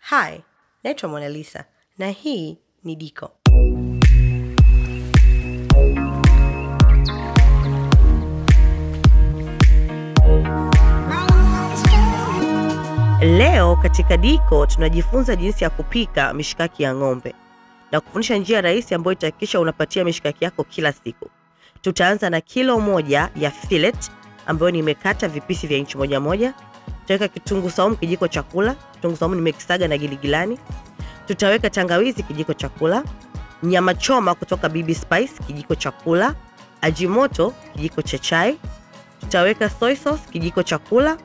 Hi, naitwa Monalisa na hii ni Diko. Leo katika Diko tunajifunza jinsi ya kupika mishkaki ya ng'ombe na kufundisha njia rahisi ambayo itahakikisha unapatia mishkaki yako kila siku. Tutaanza na kilo moja ya fillet ambayo nimekata vipisi vya inchi moja. Tutaweka kitunguu saumu kijiko cha kula. Kitunguu saumu nimekisaga na giligilani. Tutaweka tangawizi kijiko cha kula, nyama choma kutoka Bibi Spice kijiko cha kula, ajimoto kijiko cha chai. Tutaweka soy sauce kijiko cha kula.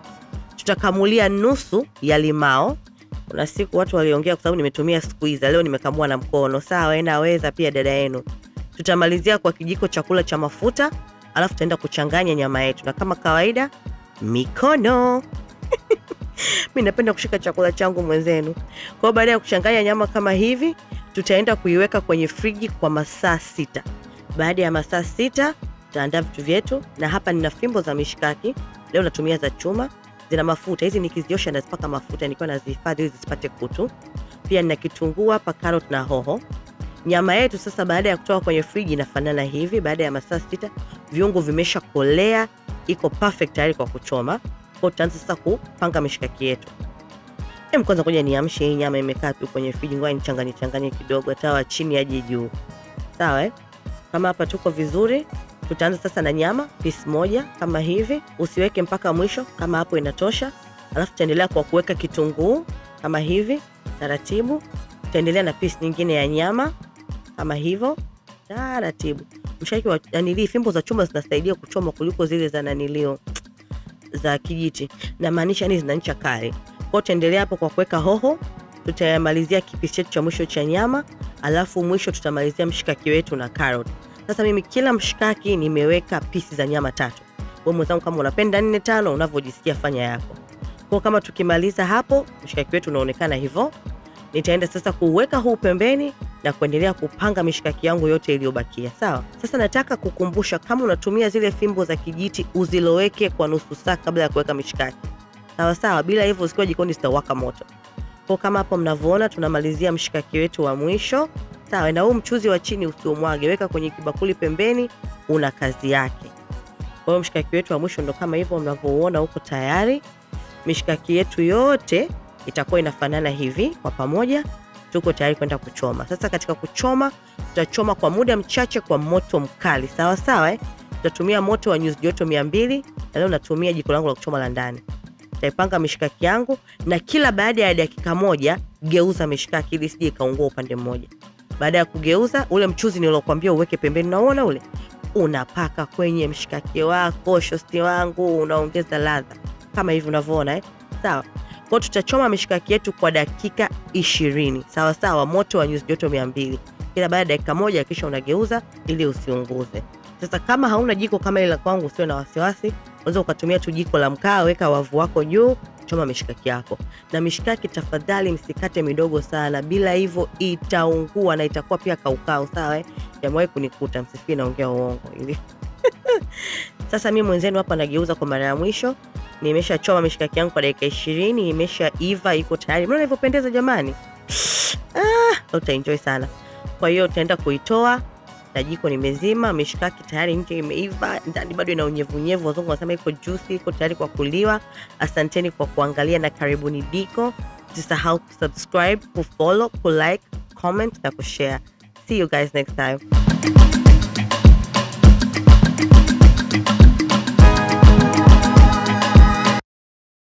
Tutakamulia nusu ya limao. Kuna siku watu waliongea kwa sababu nimetumia squeezer, leo nimekamua na mkono. Sawa, inaweza pia dada yenu. Tutamalizia kwa kijiko cha kula cha mafuta, alafu tutaenda kuchanganya nyama yetu na kama kawaida mikono. Mimi napenda kushika chakula changu mwenzenu. Kwa baada ya kuchanganya nyama kama hivi, tutaenda kuiweka kwenye friji kwa masaa 6. Baada ya masaa 6, tutaandaa vitu vyetu na hapa nina fimbo za mishkaki. Leo natumia za chuma. Zina mafuta. Hizi nikiziosha nazipaka mafuta nikiwa nazihifadhi ili zisipate kutu. Pia nina kitunguu hapa, carrot na hoho. Nyama yetu sasa baada ya kutoka kwenye friji inafanana hivi. Baada ya masaa 6, viungo vimeshakolea, iko perfect tayari kwa kuchoma. Kwa tutaanza sasa kupanga mishkaki yetu. Kwanza ngoja niamshe hii nyama imekaa tu kwenye friji, ngoja nichanganye kidogo hata chini aje juu. Sawa Kama hapa tuko vizuri, tutaanza sasa na nyama piece moja kama hivi. Usiweke mpaka mwisho, kama hapo inatosha. Alafu tutaendelea kwa kuweka kitunguu kama hivi taratibu. Tutaendelea na piece nyingine ya nyama kama hivyo taratibu. Mshaki wa nanili, fimbo za chuma zinasaidia kuchoma kuliko zile za nanilio za kijiti. Na maanisha ni zina ncha kali. Kwa tutaendelea hapo kwa kuweka hoho. Tutamalizia kipisi chetu cha mwisho cha nyama, alafu mwisho tutamalizia mshikaki wetu na carrot. Sasa mimi kila mshikaki nimeweka pisi za nyama 3. Wewe mwenzangu kama unapenda 4 5 unavyojisikia fanya yako. Kwa kama tukimaliza hapo mshikaki wetu unaonekana hivyo, nitaenda sasa kuweka huu pembeni na kuendelea kupanga mishikaki yangu yote iliyobakia. Sawa? Sasa nataka kukumbusha kama unatumia zile fimbo za kijiti uziloweke kwa nusu saa kabla ya kuweka mishikaki. Sawa, bila hivyo usikiwa jikoni zitawaka moto. Kwa kama hapo mnavyoona tunamalizia mshikaki wetu wa mwisho. Sawa, na huu mchuzi wa chini usiomwage, weka kwenye kibakuli pembeni, una kazi yake. Kwa hiyo mshikaki wetu wa mwisho ndo kama hivyo mnavyoona huko tayari. Mishikaki yetu yote itakuwa inafanana hivi kwa pamoja. Tuko tayari kwenda kuchoma. Sasa katika kuchoma, tutachoma kwa muda mchache kwa moto mkali. Sawa Tutatumia moto wa nyuzi joto 200 na leo natumia jiko langu la kuchoma la ndani. Nitaipanga mishikaki yangu na kila baada ya dakika 1 geuza mishikaki ili sije kaungua upande mmoja. Baada ya kugeuza, ule mchuzi nilokuambia uweke pembeni, unaona ule? Unapaka kwenye mshikaki wako, shosti wangu, unaongeza ladha. Kama hivi unavyoona Sawa. Kwa tutachoma mishikaki yetu kwa dakika 20. Sawa, moto wa nyuzi joto 200. Kila baada ya dakika 1 kisha unageuza ili usiunguze. Sasa kama hauna jiko kama ile la kwangu usio na wasiwasi, unaweza ukatumia tu jiko la mkaa, weka wavu wako juu, choma mishikaki yako. Na mishikaki tafadhali msikate midogo sana, bila hivyo itaungua na itakuwa pia kaukau. Sawa Jamaa kunikuta msifie naongea uongo ili. Sasa mimi mwenzenu hapa nageuza kwa mara ya mwisho. Nimeshachoma mishikaki yangu kwa dakika 20, imeshaiva, iko tayari. Mbona ilivyopendeza jamani? Utaenjoy sana. Kwa hiyo utaenda kuitoa na jiko nimezima. Mishikaki tayari nje imeiva, ndani bado ina unyevunyevu. Wazungu wanasema iko juicy, iko tayari kwa kuliwa. Asanteni kwa kuangalia na karibuni Diko. Usisahau kusubscribe, kufollow, kulike, comment na kushare. See you guys next time.